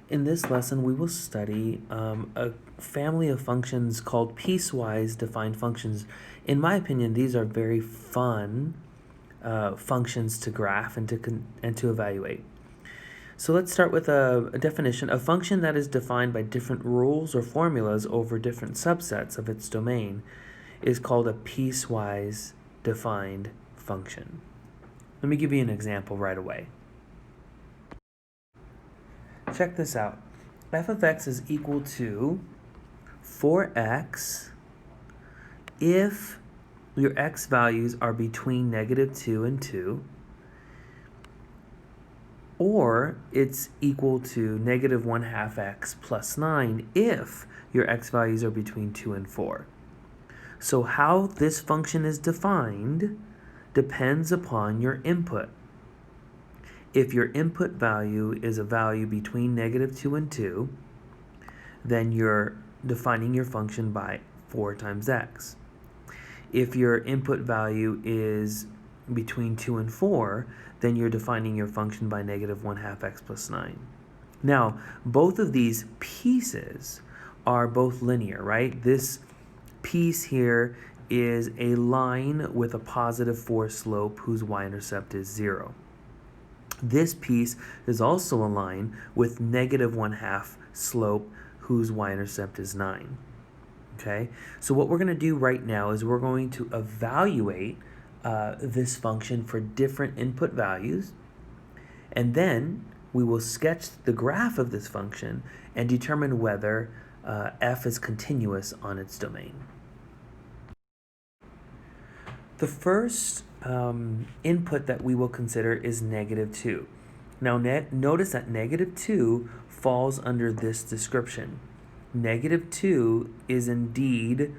In this lesson, we will study a family of functions called piecewise-defined functions. In my opinion, these are very fun functions to graph and to evaluate. So let's start with a definition. A function that is defined by different rules or formulas over different subsets of its domain is called a piecewise-defined function. Let me give you an example right away. Check this out. F of x is equal to 4x if your x values are between -2 and 2, or it's equal to -1/2 x plus 9 if your x values are between 2 and 4. So how this function is defined depends upon your input. If your input value is a value between -2 and 2, then you're defining your function by 4 times x. If your input value is between 2 and 4, then you're defining your function by -1/2 x plus 9. Now, both of these pieces are both linear, right? This piece here is a line with a +4 slope whose y-intercept is 0. This piece is also a line with -1/2 slope whose y-intercept is 9. Okay, so what we're going to do right now is we're going to evaluate this function for different input values, and then we will sketch the graph of this function and determine whether f is continuous on its domain. The first input that we will consider is -2. Now notice that -2 falls under this description. -2 is indeed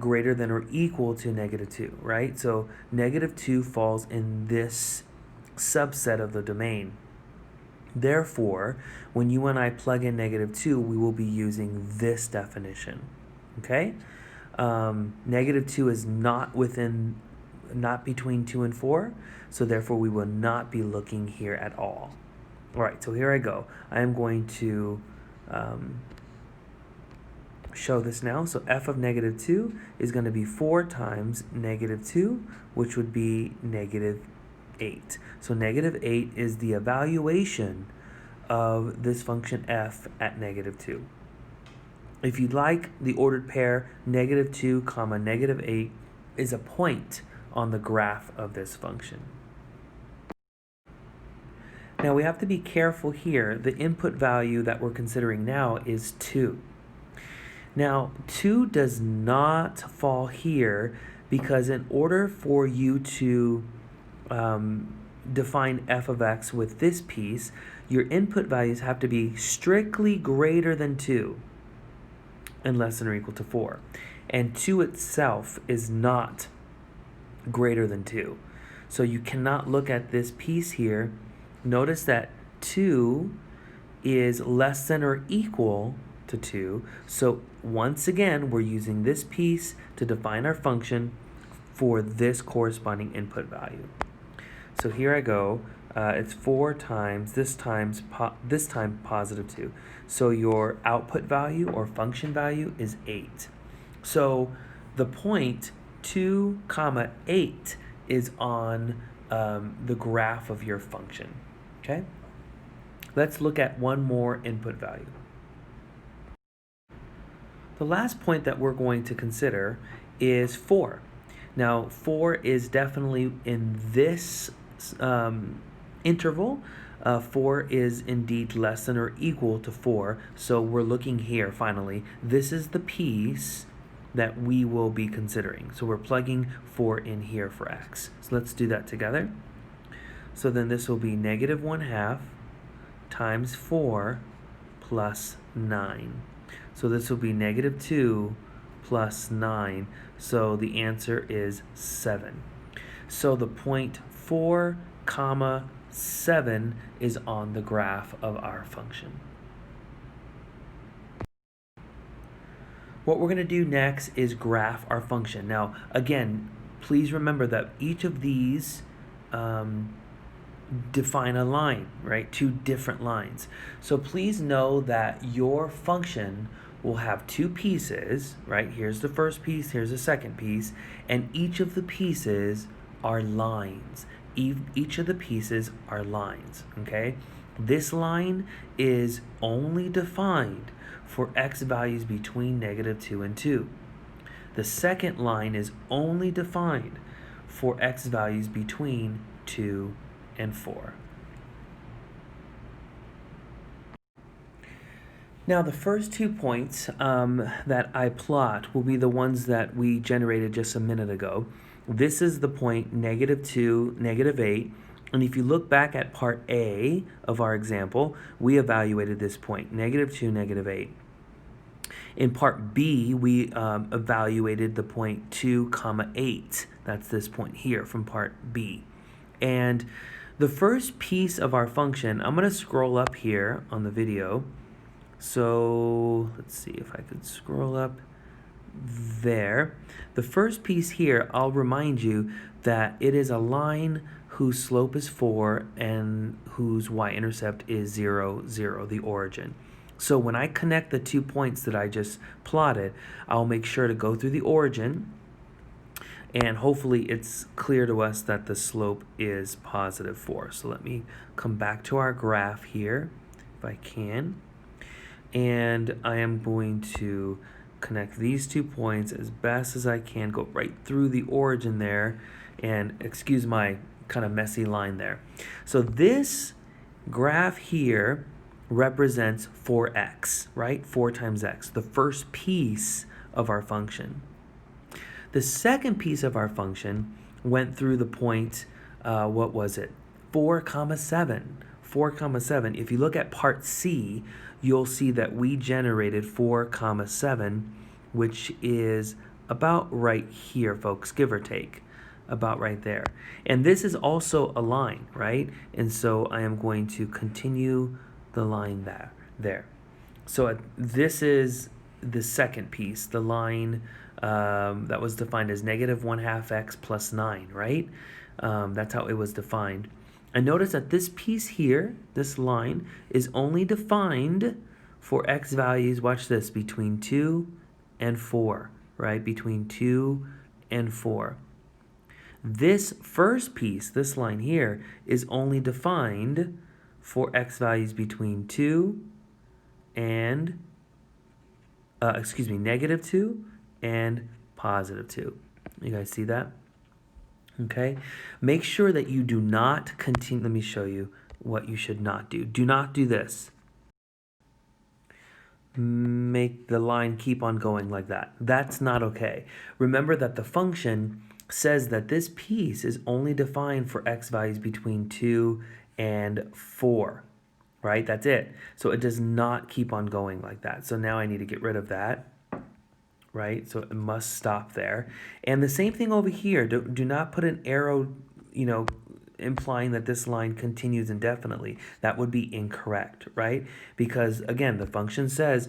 greater than or equal to -2, right? So -2 falls in this subset of the domain. Therefore, when you and I plug in -2, we will be using this definition, okay? -2 is not between 2 and 4, so therefore we will not be looking here at all. All right, so here I go. I am going to show this now. So f of -2 is going to be 4 times -2, which would be -8. So -8 is the evaluation of this function f at -2. If you'd like the ordered pair, -2, -8 is a point on the graph of this function. Now we have to be careful here. The input value that we're considering now is 2. Now 2 does not fall here because in order for you to define f of x with this piece, your input values have to be strictly greater than 2 and less than or equal to 4. And 2 itself is not greater than 2. So you cannot look at this piece here. Notice that 2 is less than or equal to 2. So once again, we're using this piece to define our function for this corresponding input value. So here I go. It's 4 times, this time +2. So your output value or function value is 8. So the point 2, 8 is on the graph of your function. Okay? Let's look at one more input value. The last point that we're going to consider is 4. Now, 4 is definitely in this interval. 4 is indeed less than or equal to 4. So we're looking here, finally. This is the piece that we will be considering. So we're plugging 4 in here for x. So let's do that together. So then this will be -1/2 times 4 plus 9. So this will be -2 plus 9. So the answer is 7. So the point 4, 7 is on the graph of our function. What we're going to do next is graph our function. Now, again, please remember that each of these define a line, right? Two different lines. So please know that your function will have two pieces, right? Here's the first piece, here's the second piece, and each of the pieces are lines. Each of the pieces are lines, okay? This line is only defined for x values between -2 and 2. The second line is only defined for x values between 2 and 4. Now the first 2 points that I plot will be the ones that we generated just a minute ago. This is the point -2, -8. And if you look back at part A of our example, we evaluated this point, -2, -8. In part B, we evaluated the point 2, 8. That's this point here from part B. And the first piece of our function, I'm going to scroll up here on the video. So let's see if I could scroll up there. The first piece here, I'll remind you that it is a line whose slope is 4 and whose y-intercept is 0, 0, the origin. So when I connect the 2 points that I just plotted, I'll make sure to go through the origin, and hopefully it's clear to us that the slope is positive 4. So let me come back to our graph here, if I can. And I am going to connect these 2 points as best as I can, go right through the origin there, and excuse my kind of messy line there. So this graph here represents 4x, right? 4 times x, the first piece of our function. The second piece of our function went through the point, what was it? 4, 7. 4, 7. If you look at part C, you'll see that we generated 4, 7, which is about right here, folks, give or take, about right there. And this is also a line, right? And so I am going to continue the line there. So this is the second piece, the line that was defined as -1/2 x plus 9, right? That's how it was defined. And notice that this piece here, this line, is only defined for x values, watch this, between 2 and 4, right? Between 2 and 4. This first piece, this line here, is only defined for x values between 2 and, -2 and +2. You guys see that? Okay, make sure that you do not continue. Let me show you what you should not do. Do not do this. Make the line keep on going like that. That's not okay. Remember that the function says that this piece is only defined for x values between 2 and 4, right? That's it. So it does not keep on going like that. So now I need to get rid of that. Right? So it must stop there. And the same thing over here. Do not put an arrow, implying that this line continues indefinitely. That would be incorrect, right? Because again, the function says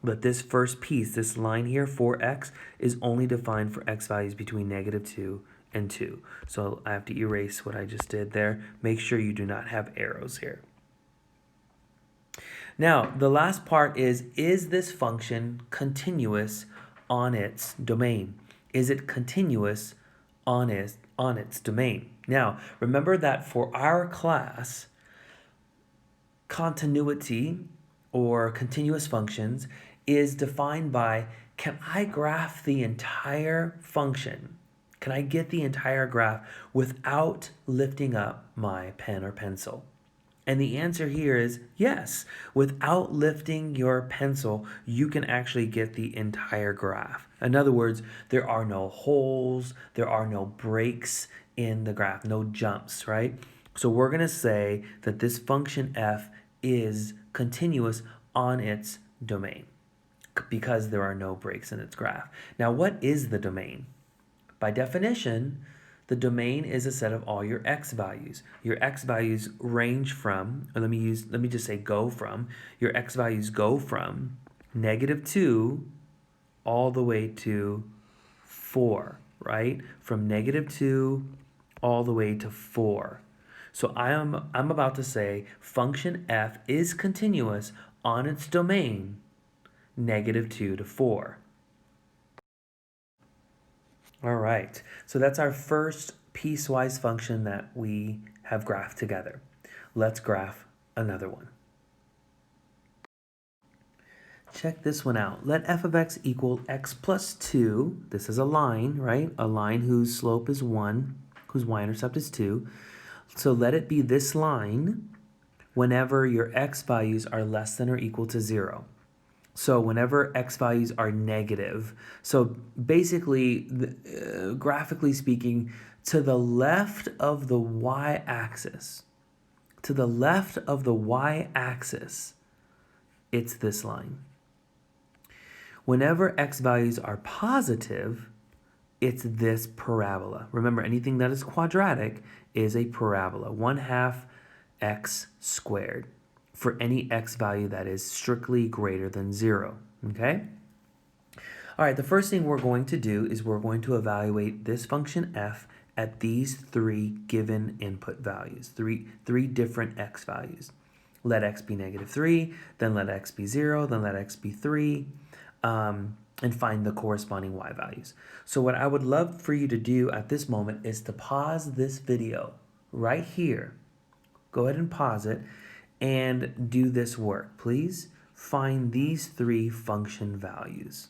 that this first piece, this line here, 4x, is only defined for x values between -2 and 2. So I have to erase what I just did there. Make sure you do not have arrows here. Now, the last part is this function continuous on its domain? Is it continuous on its domain? Now, remember that for our class, continuity or continuous functions is defined by, can I graph the entire function? Can I get the entire graph without lifting up my pen or pencil? And the answer here is yes. Without lifting your pencil, you can actually get the entire graph. In other words, there are no holes, there are no breaks in the graph, no jumps, right? So we're going to say that this function f is continuous on its domain because there are no breaks in its graph. Now, what is the domain? By definition, the domain is a set of all your x values. Your x values range from, or let me just say go from, your x values go from -2 all the way to 4, right? From -2 all the way to 4. So I'm about to say function f is continuous on its domain -2 to 4. All right, so that's our first piecewise function that we have graphed together. Let's graph another one. Check this one out. Let f of x equal x plus 2. This is a line, right? A line whose slope is 1, whose y-intercept is 2. So let it be this line whenever your x values are less than or equal to 0. So whenever x values are negative. So basically, graphically speaking, to the left of the y-axis, it's this line. Whenever x values are positive, it's this parabola. Remember, anything that is quadratic is a parabola, 1/2 x squared, for any x value that is strictly greater than 0, okay? All right, the first thing we're going to do is we're going to evaluate this function f at these 3 given input values, three different x values. Let x be -3, then let x be 0, then let x be 3, and find the corresponding y values. So what I would love for you to do at this moment is to pause this video right here. Go ahead and pause it and do this work. Please find these 3 function values.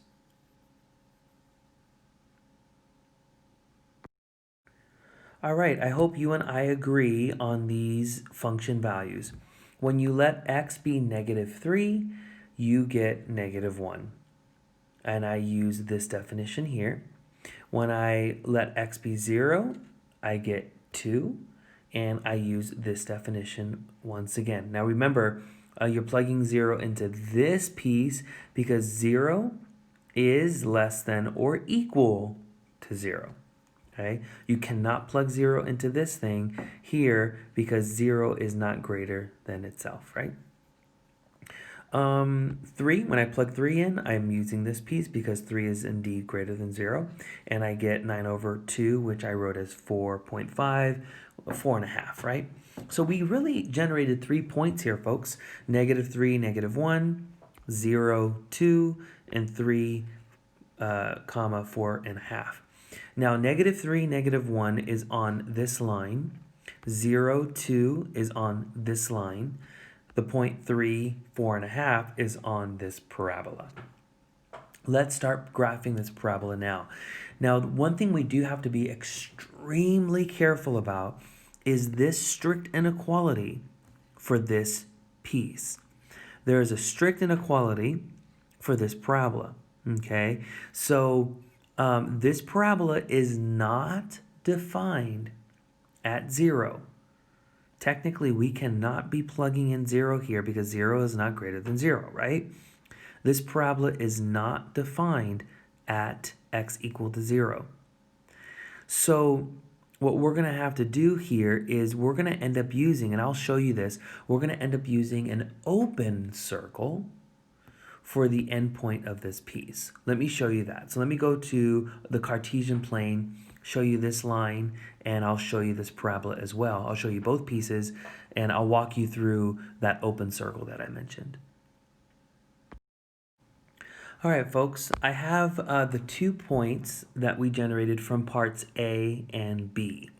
All right, I hope you and I agree on these function values. When you let x be -3, you get -1. And I use this definition here. When I let x be 0, I get 2, and I use this definition once again. Now remember, you're plugging 0 into this piece because 0 is less than or equal to 0. Okay? You cannot plug 0 into this thing here because 0 is not greater than itself, right? 3, when I plug 3 in, I'm using this piece because 3 is indeed greater than 0. And I get 9/2, which I wrote as 4.5, 4.5, right? So we really generated 3 points here, folks. -3, -1, 0, 2, and 3, 4.5. Now, -3, -1 is on this line. 0, 2 is on this line. The point 3, 4.5 is on this parabola. Let's start graphing this parabola now. Now, one thing we do have to be extremely careful about is this strict inequality for this piece. There is a strict inequality for this parabola, okay? So this parabola is not defined at 0. Technically, we cannot be plugging in 0 here because 0 is not greater than 0, right? This parabola is not defined at x equal to 0. So what we're going to have to do here is we're going to end up using, and I'll show you this, we're going to end up using an open circle for the endpoint of this piece. Let me show you that. So let me go to the Cartesian plane, show you this line, and I'll show you this parabola as well. I'll show you both pieces, and I'll walk you through that open circle that I mentioned. All right, folks, I have the 2 points that we generated from parts A and B.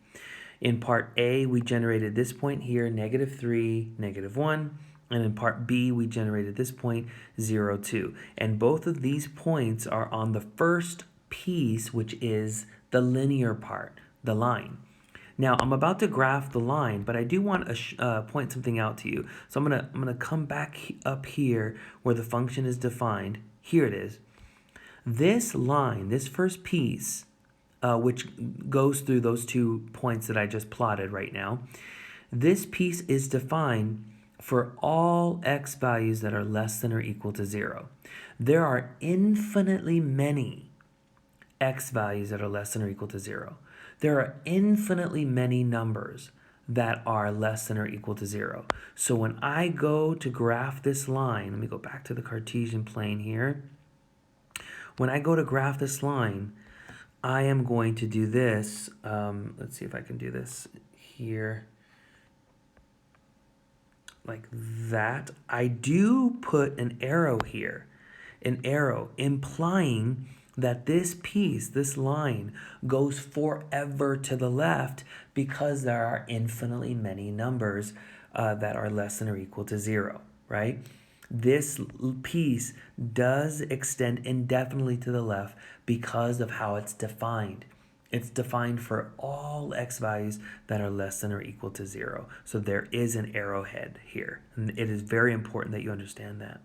In part A, we generated this point here, -3, -1. And in part B, we generated this point, 0, 2. And both of these points are on the first piece, which is the linear part, the line. Now, I'm about to graph the line, but I do want to point something out to you. So I'm gonna come back up here where the function is defined. Here it is. This line, this first piece, which goes through those 2 points that I just plotted right now, this piece is defined for all x values that are less than or equal to 0. There are infinitely many x values that are less than or equal to 0. There are infinitely many numbers that are less than or equal to 0. So when I go to graph this line, let me go back to the Cartesian plane here. When I go to graph this line, I am going to do this. Let's see if I can do this here. like that, I do put an arrow here, an arrow implying that this piece, this line, goes forever to the left because there are infinitely many numbers that are less than or equal to 0, right? This piece does extend indefinitely to the left because of how it's defined. It's defined for all x values that are less than or equal to 0. So there is an arrowhead here. And it is very important that you understand that.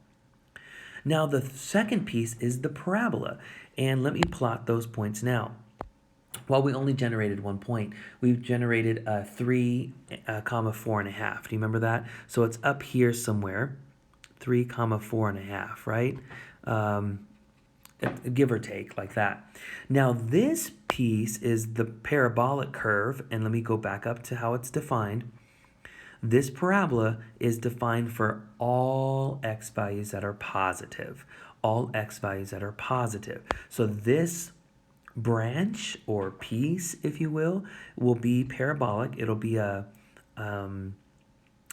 Now the second piece is the parabola. And let me plot those points now. Well, we only generated 1 point. We've generated 3, comma 4.5. Do you remember that? So it's up here somewhere, 3, comma 4.5, right? Give or take, like that. Now this piece is the parabolic curve, and let me go back up to how it's defined. This parabola is defined for all x values that are positive. All x values that are positive. So this branch or piece, if you will be parabolic. It'll be a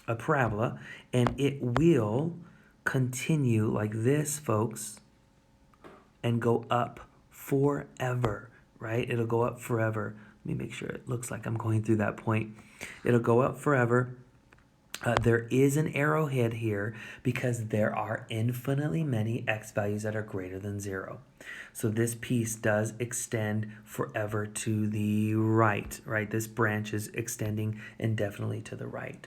parabola, and it will continue like this, folks, and go up forever, right? It'll go up forever. Let me make sure it looks like I'm going through that point. It'll go up forever. There is an arrowhead here because there are infinitely many x values that are greater than 0. So this piece does extend forever to the right, right? This branch is extending indefinitely to the right.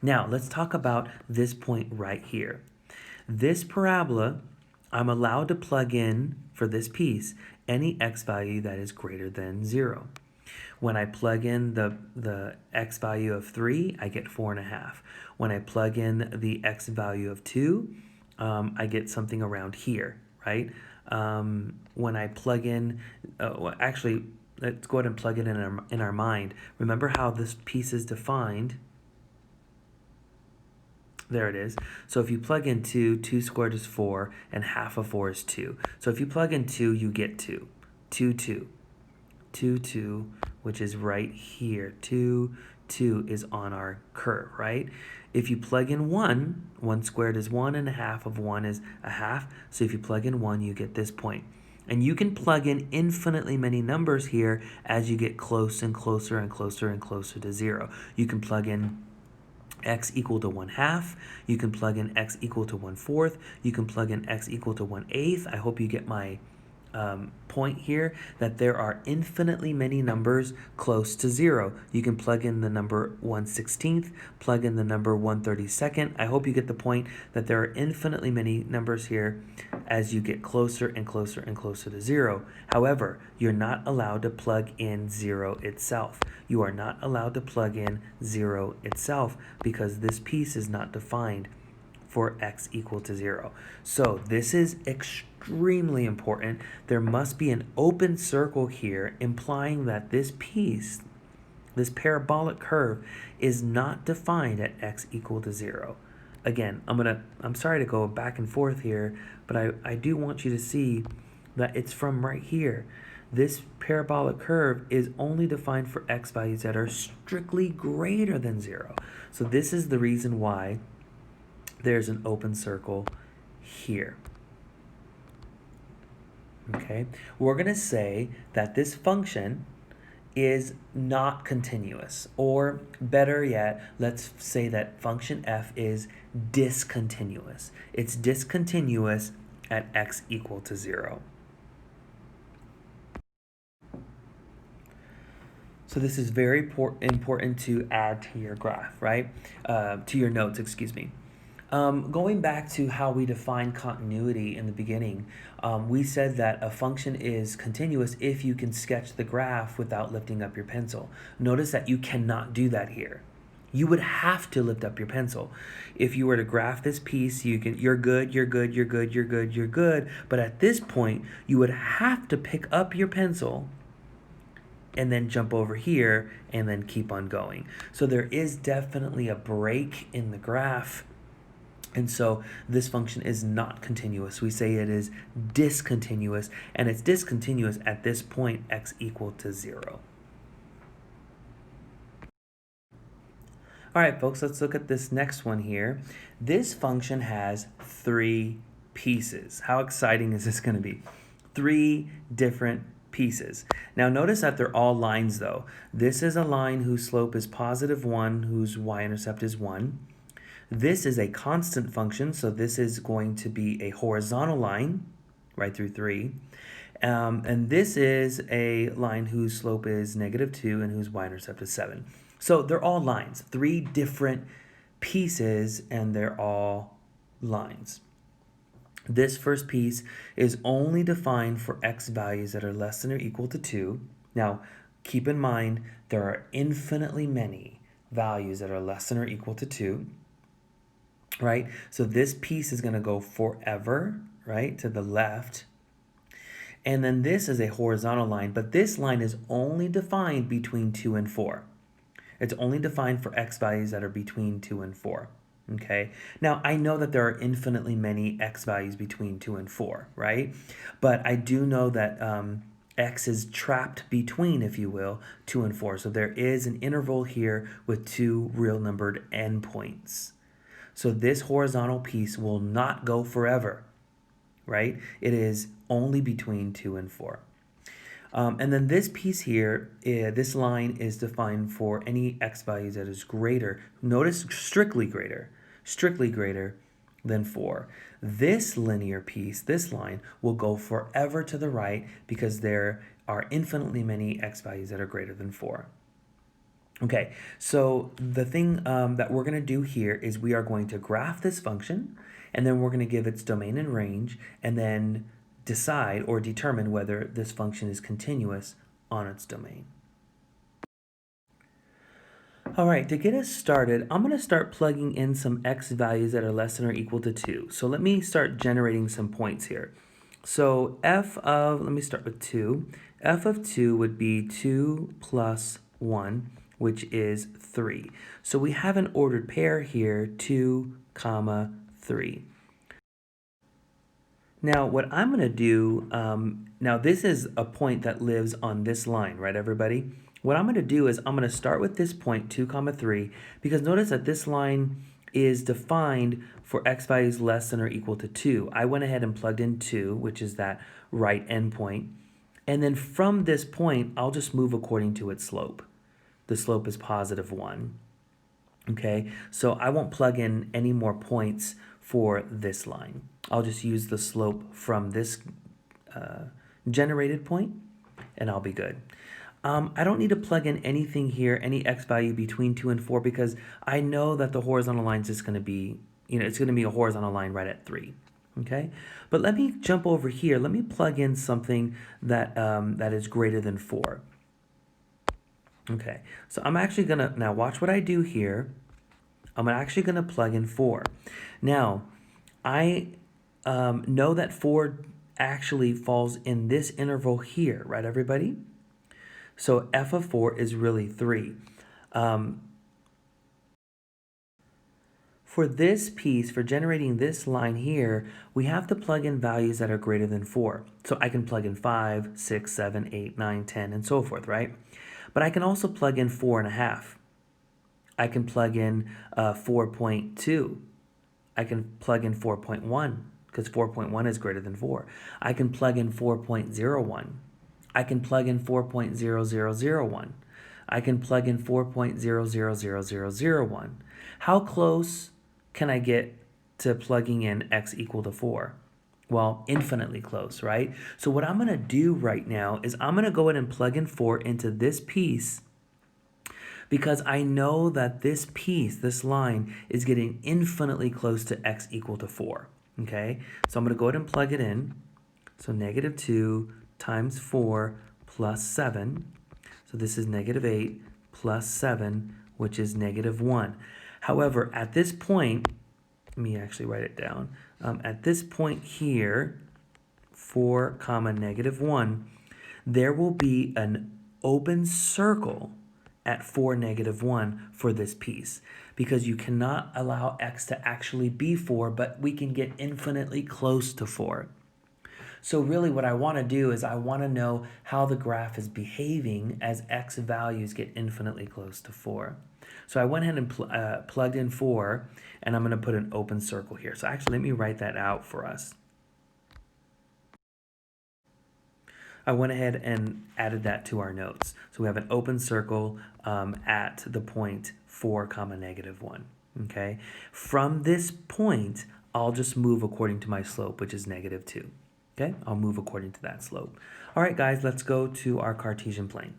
Now, let's talk about this point right here. This parabola, I'm allowed to plug in, for this piece, any x value that is greater than 0. When I plug in the x value of 3, I get 4.5. When I plug in the x value of 2, I get something around here, right? When I plug in, well, actually, let's go ahead and plug it in our mind. Remember how this piece is defined? There it is. So if you plug in 2, 2 squared is 4, and half of 4 is 2. So if you plug in 2, you get 2. 2, 2. 2, 2, which is right here. 2, 2 is on our curve, right? If you plug in 1, 1 squared is 1, and a half of 1 is a half. So if you plug in 1, you get this point. And you can plug in infinitely many numbers here as you get close and closer and closer and closer to 0. You can plug in x equal to 1/2. You can plug in x equal to 1/4. You can plug in x equal to 1/8. I hope you get my point here, that there are infinitely many numbers close to 0. You can plug in the number 1/16, plug in the number 1/32. I hope you get the point that there are infinitely many numbers here as you get closer and closer and closer to 0. However, you're not allowed to plug in 0 itself. You are not allowed to plug in 0 itself because this piece is not defined for x equal to 0. So this is extremely important. There must be an open circle here implying that this piece, this parabolic curve, is not defined at x equal to 0. Again, I'm sorry to go back and forth here, but I do want you to see that it's from right here. This parabolic curve is only defined for x values that are strictly greater than 0. So this is the reason why there's an open circle here. Okay, we're going to say that this function is not continuous, or better yet, let's say that function f is discontinuous. It's discontinuous at x equal to 0. So this is very important to add to your graph, right? To your notes, excuse me. Going back to how we define continuity in the beginning, we said that a function is continuous if you can sketch the graph without lifting up your pencil. Notice that you cannot do that here. You would have to lift up your pencil. If you were to graph this piece, you're good, but at this point, you would have to pick up your pencil and then jump over here and then keep on going. So there is definitely a break in the graph. And so this function is not continuous. We say it is discontinuous, and it's discontinuous at this point, x equal to 0. All right, folks, let's look at this next one here. This function has 3 pieces. How exciting is this going to be? 3 different pieces. Now notice that they're all lines though. This is a line whose slope is positive 1, whose y-intercept is 1. This is a constant function, so this is going to be a horizontal line right through 3. And this is a line whose slope is -2 and whose y-intercept is 7. So they're all lines, 3 different pieces, and they're all lines. This first piece is only defined for x values that are less than or equal to 2. Now, keep in mind, there are infinitely many values that are less than or equal to 2, right? So this piece is going to go forever, right, to the left. And then this is a horizontal line, but this line is only defined between 2 and 4. It's only defined for x values that are between 2 and 4. Okay, now I know that there are infinitely many x values between 2 and 4, right? But I do know that x is trapped between, if you will, 2 and 4. So there is an interval here with 2 real numbered endpoints. So this horizontal piece will not go forever, right? It is only between 2 and 4. And then this piece here, this line is defined for any x values that is greater. Notice strictly greater than 4. This linear piece, this line, will go forever to the right because there are infinitely many x values that are greater than 4. Okay, so the thing that we're going to do here is we are going to graph this function, and then we're going to give its domain and range, and then decide or determine whether this function is continuous on its domain. All right, to get us started, I'm going to start plugging in some x values that are less than or equal to 2. So let me start generating some points here. So let me start with 2. F of 2 would be 2 plus 1, which is 3. So we have an ordered pair here, 2, 3. Now, what I'm going to do, now this is a point that lives on this line, right, everybody? What I'm going to do is I'm going to start with this point, 2, 3, because notice that this line is defined for x values less than or equal to 2. I went ahead and plugged in 2, which is that right endpoint. And then from this point, I'll just move according to its slope. The slope is positive 1. Okay, so I won't plug in any more points for this line. I'll just use the slope from this generated point, and I'll be good. I don't need to plug in anything here, any x value between 2 and 4, because I know that the horizontal line is just going to be, it's going to be a horizontal line right at 3. Okay, but let me jump over here. Let me plug in something that, that is greater than 4. Okay, so I'm actually going to, now watch what I do here. I'm actually going to plug in 4. Now, I know that 4 actually falls in this interval here, right, everybody? So f of 4 is really 3. For this piece, for generating this line here, we have to plug in values that are greater than 4. So I can plug in 5, 6, 7, 8, 9, 10, and so forth, right? But I can also plug in 4.5. I can plug in 4.2. I can plug in 4.1 because 4.1 is greater than 4. I can plug in 4.01. I can plug in 4.0001. I can plug in 4.000001. How close can I get to plugging in x equal to 4? Well, infinitely close, right? So what I'm going to do right now is I'm going to go ahead and plug in 4 into this piece, because I know that this piece, this line, is getting infinitely close to x equal to 4, okay? So I'm going to go ahead and plug it in. So -2 times 4 plus 7. So this is -8 plus 7, which is -1. However, at this point, let me actually write it down. At this point here, 4, -1, there will be an open circle at 4, -1 for this piece, because you cannot allow x to actually be 4, but we can get infinitely close to 4. So really what I want to do is I want to know how the graph is behaving as x values get infinitely close to 4. So I went ahead and plugged in 4, and I'm going to put an open circle here. So actually, let me write that out for us. I went ahead and added that to our notes. So we have an open circle at the point 4 comma negative 1. Okay. From this point, I'll just move according to my slope, which is negative 2. Okay. I'll move according to that slope. All right, guys, let's go to our Cartesian plane.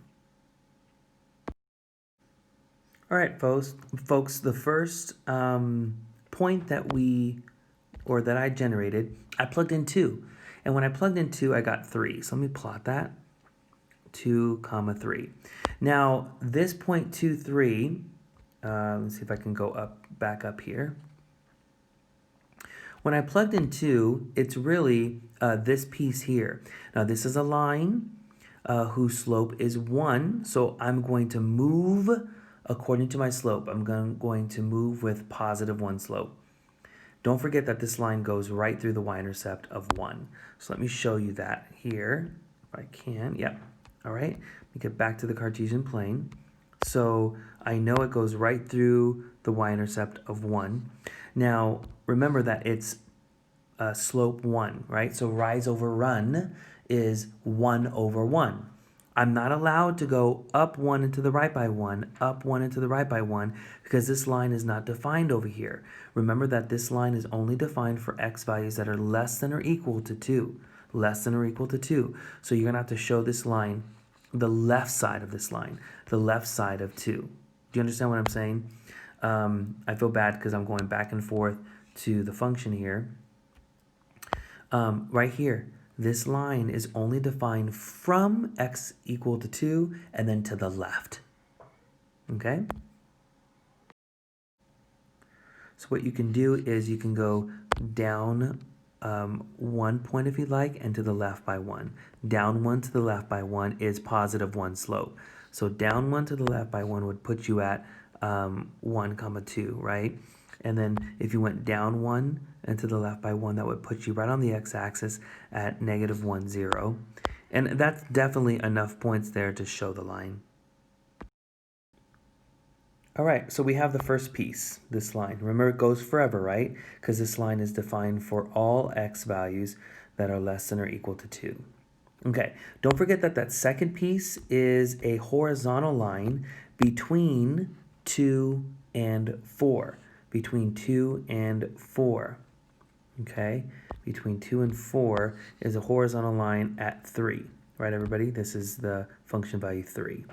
All right, folks, the first point that I generated, I plugged in 2. And when I plugged in 2, I got 3. So let me plot that. 2 comma 3. Now, this point 2, 3, let's see if I can go back up here. When I plugged in 2, it's really this piece here. Now, this is a line whose slope is 1. So I'm going to move according to my slope. I'm going to move with positive 1 slope. Don't forget that this line goes right through the y-intercept of 1. So let me show you that here, if I can. Yep. All right. Let me get back to the Cartesian plane. So I know it goes right through the y-intercept of 1. Now, remember that it's slope 1, right? So rise over run is 1 over 1. I'm not allowed to go up 1 and to the right by 1, up 1 and to the right by 1, because this line is not defined over here. Remember that this line is only defined for x values that are less than or equal to 2. Less than or equal to 2. So you're going to have to show this line, the left side of this line, the left side of 2. Do you understand what I'm saying? I feel bad because I'm going back and forth to the function here. Right here. This line is only defined from x equal to 2 and then to the left. Okay? So what you can do is you can go down 1 point if you like and to the left by 1. Down 1 to the left by 1 is positive 1 slope. So down 1 to the left by 1 would put you at 1 comma 2, right? And then if you went down 1 and to the left by 1, that would put you right on the x-axis at negative 1, 0. And that's definitely enough points there to show the line. All right, so we have the first piece, this line. Remember, it goes forever, right? Because this line is defined for all x values that are less than or equal to 2. Okay, don't forget that that second piece is a horizontal line between 2 and 4. Between 2 and 4. Okay, between 2 and 4 is a horizontal line at 3. Right, everybody? This is the function value 3.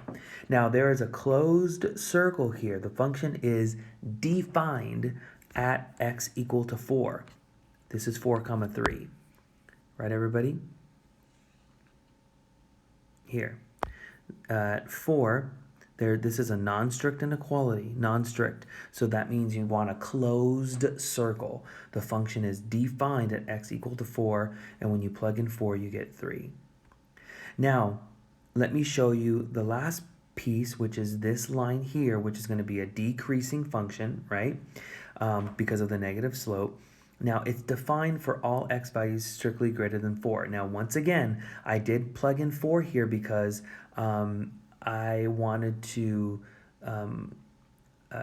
Now, there is a closed circle here. The function is defined at x equal to 4. This is 4 comma 3. Right, everybody? Here. At 4, this is a non-strict inequality, non-strict. So that means you want a closed circle. The function is defined at x equal to 4, and when you plug in 4, you get 3. Now, let me show you the last piece, which is this line here, which is going to be a decreasing function, right? Because of the negative slope. Now, it's defined for all x values strictly greater than 4. Now, once again, I did plug in 4 here because I wanted to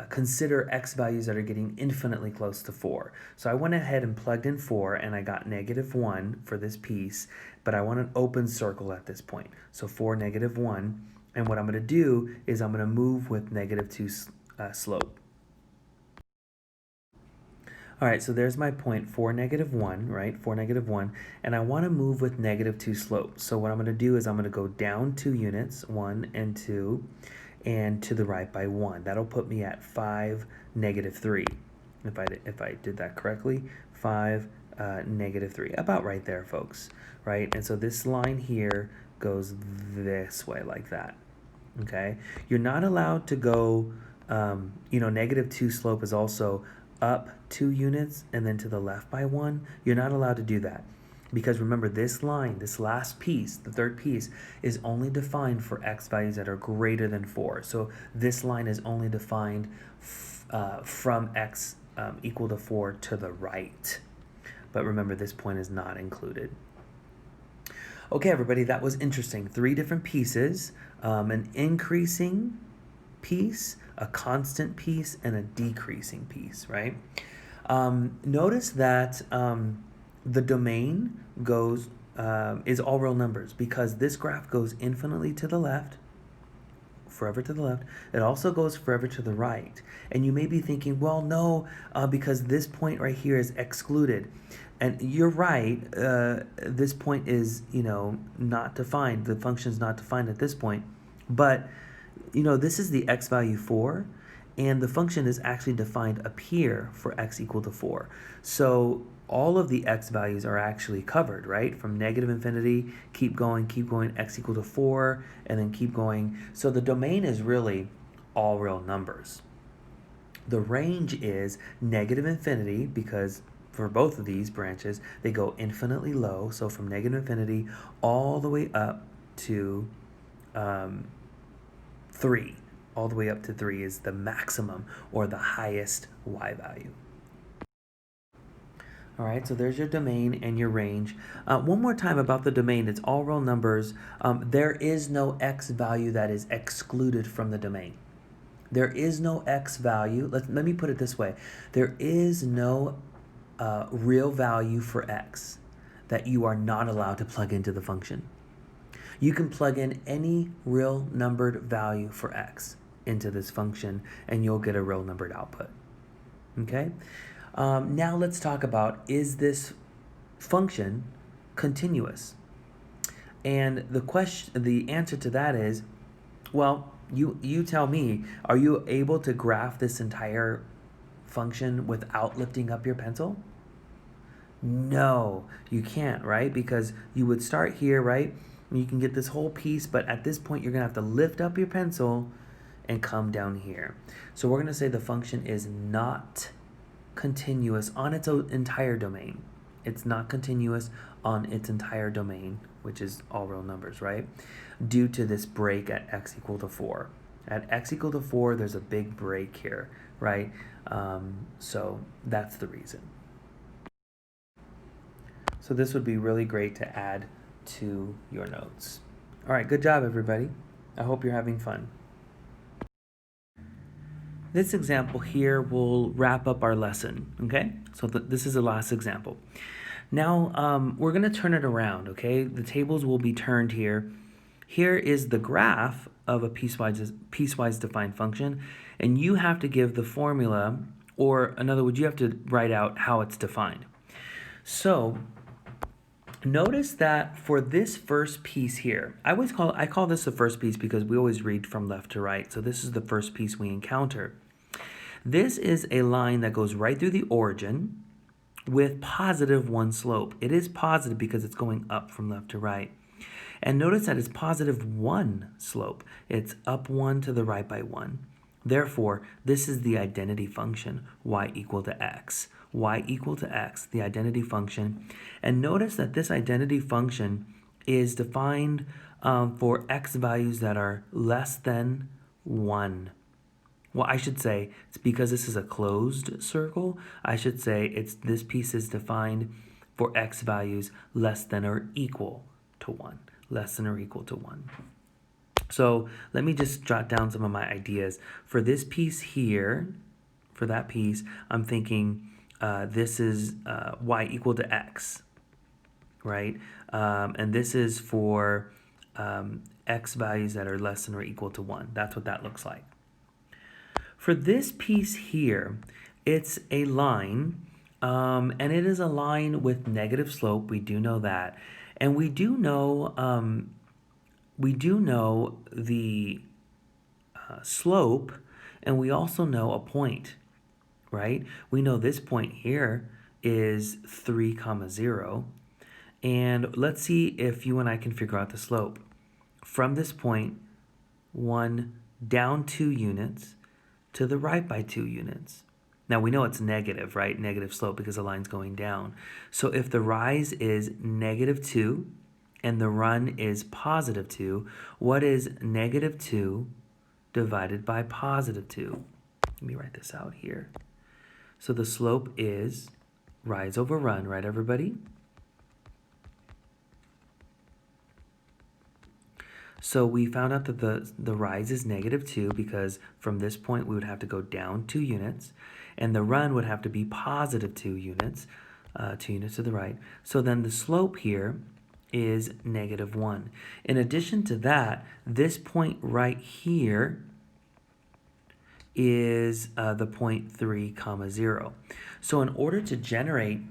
consider x values that are getting infinitely close to 4. So I went ahead and plugged in 4, and I got negative 1 for this piece, but I want an open circle at this point. So 4, negative 1, and what I'm going to do is I'm going to move with negative 2 slope. All right, so there's my point, 4, negative 1, right? 4, negative 1, and I want to move with negative 2 slope. So what I'm going to do is I'm going to go down 2 units, 1 and 2, and to the right by 1. That'll put me at 5, negative 3. If I did that correctly, 5, negative 3. About right there, folks, right? And so this line here goes this way like that, okay? You're not allowed to go, negative 2 slope is also up 2 units and then to the left by 1. You're not allowed to do that because remember this line, this last piece, the third piece, is only defined for x values that are greater than 4. So this line is only defined from x equal to 4 to the right. But remember, this point is not included. Okay, everybody, that was interesting. 3 different pieces, an increasing piece, a constant piece, and a decreasing piece, right? Notice that the domain goes is all real numbers because this graph goes infinitely to the left, forever to the left. It also goes forever to the right. And you may be thinking, well, no, because this point right here is excluded. And you're right, this point is, not defined. The function is not defined at this point. But, this is the x value 4, and the function is actually defined up here for x equal to 4. So all of the x values are actually covered, right? From negative infinity, keep going, x equal to 4, and then keep going. So the domain is really all real numbers. The range is negative infinity because for both of these branches, they go infinitely low. So from negative infinity all the way up to 3. All the way up to 3 is the maximum or the highest y value. All right, so there's your domain and your range. One more time about the domain, it's all real numbers. There is no x value that is excluded from the domain. There is no x value, let me put it this way. There is no real value for x that you are not allowed to plug into the function. You can plug in any real numbered value for x into this function and you'll get a real numbered output. Okay? Now let's talk about, is this function continuous? And the answer to that is, well, you tell me, are you able to graph this entire function without lifting up your pencil? No, you can't, right? Because you would start here, right? You can get this whole piece, but at this point, you're gonna have to lift up your pencil and come down here. So we're gonna say the function is not continuous on its entire domain. It's not continuous on its entire domain, which is all real numbers, right? Due to this break at x equal to 4. At x equal to 4, there's a big break here, right? So that's the reason. So this would be really great to add to your notes. All right, good job, everybody. I hope you're having fun. This example here will wrap up our lesson, okay? So this is the last example. Now, we're gonna turn it around, okay? The tables will be turned here. Here is the graph of a piecewise-defined function, and you have to give the formula, or in other words, you have to write out how it's defined. So, notice that for this first piece here, I call this the first piece because we always read from left to right. So this is the first piece we encounter. This is a line that goes right through the origin with positive 1 slope. It is positive because it's going up from left to right. And notice that it's positive 1 slope. It's up 1 to the right by 1. Therefore, this is the identity function, y equal to x. Y equal to x, the identity function. And notice that this identity function is defined for x values that are less than 1. Well, I should say, it's because this is a closed circle, I should say this piece is defined for x values less than or equal to 1. Less than or equal to 1. So let me just jot down some of my ideas. For this piece here, for that piece, I'm thinking this is y equal to x, right? And this is for x values that are less than or equal to 1. That's what that looks like. For this piece here, it's a line, and it is a line with negative slope. We do know that. And we do know the slope, and we also know a point, right? We know this point here is 3, 0. And let's see if you and I can figure out the slope. From this point, 1 down 2 units to the right by 2 units. Now we know it's negative, right? Negative slope because the line's going down. So if the rise is -2 and the run is +2, what is -2 divided by +2? Let me write this out here. So the slope is rise over run, right, everybody? So we found out that the rise is -2 because from this point we would have to go down 2 units, and the run would have to be positive 2 units, 2 units to the right. So then the slope here is -1. In addition to that, this point right here is the point 3, 0. So in order to generate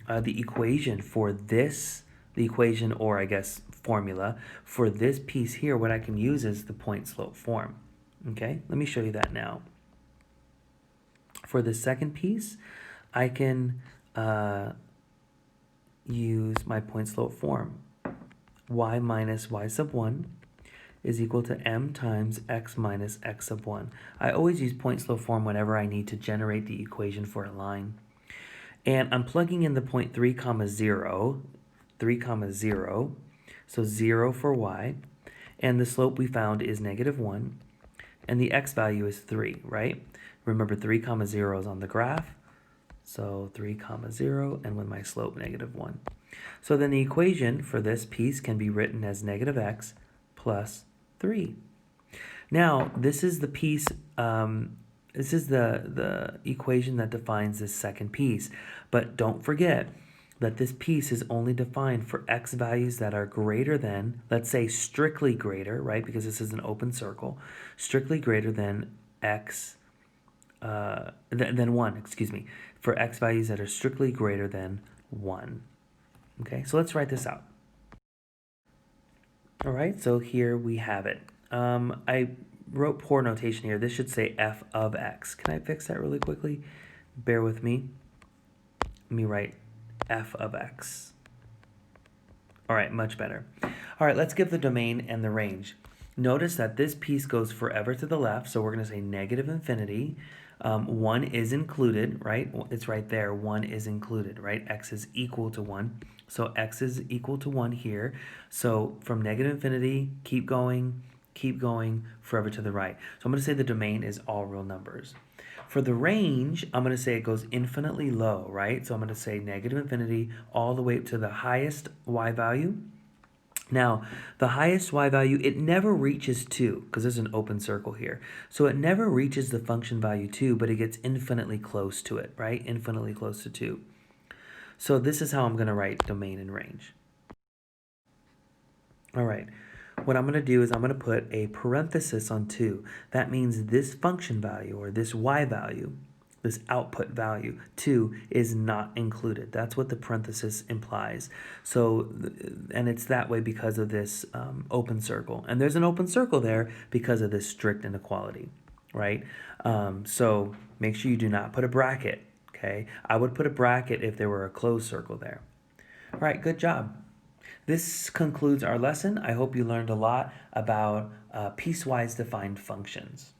the equation for this, the equation, or I guess formula for this piece here, what I can use is the point slope form. Okay, let me show you that now. For the second piece, I can use my point slope form. Y minus y sub 1 is equal to m times x minus x sub 1. I always use point slope form whenever I need to generate the equation for a line. And I'm plugging in the point 3, 0, 3, 0, so 0 for y. And the slope we found is -1, and the x value is 3, right? Remember 3, 0 is on the graph, so 3, 0, and with my slope -1. So then the equation for this piece can be written as -x plus 3. Now, this is the piece, this is the equation that defines this second piece. But don't forget that this piece is only defined for x values that are greater than, let's say strictly greater, right? Because this is an open circle, strictly greater than x, than 1, excuse me, for x values that are strictly greater than 1. Okay, so let's write this out. All right, so here we have it. I wrote poor notation here. This should say f of x. Can I fix that really quickly? Bear with me. Let me write f of x. All right, much better. All right, let's give the domain and the range. Notice that this piece goes forever to the left, so we're going to say -infinity. 1 is included, right? It's right there. 1 is included, right? X is equal to 1. So x is equal to 1 here. So from -infinity, keep going, forever to the right. So I'm going to say the domain is all real numbers. For the range, I'm going to say it goes infinitely low, right? So I'm going to say -infinity all the way up to the highest y value. Now, the highest y value, it never reaches 2, because there's an open circle here. So it never reaches the function value 2, but it gets infinitely close to it, right? Infinitely close to 2. So this is how I'm going to write domain and range. All right. What I'm going to do is I'm going to put a parenthesis on 2. That means this function value, or this y value, this output value, 2, is not included. That's what the parenthesis implies. So, and it's that way because of this open circle. And there's an open circle there because of this strict inequality, right? So make sure you do not put a bracket, okay? I would put a bracket if there were a closed circle there. All right, good job. This concludes our lesson. I hope you learned a lot about piecewise defined functions.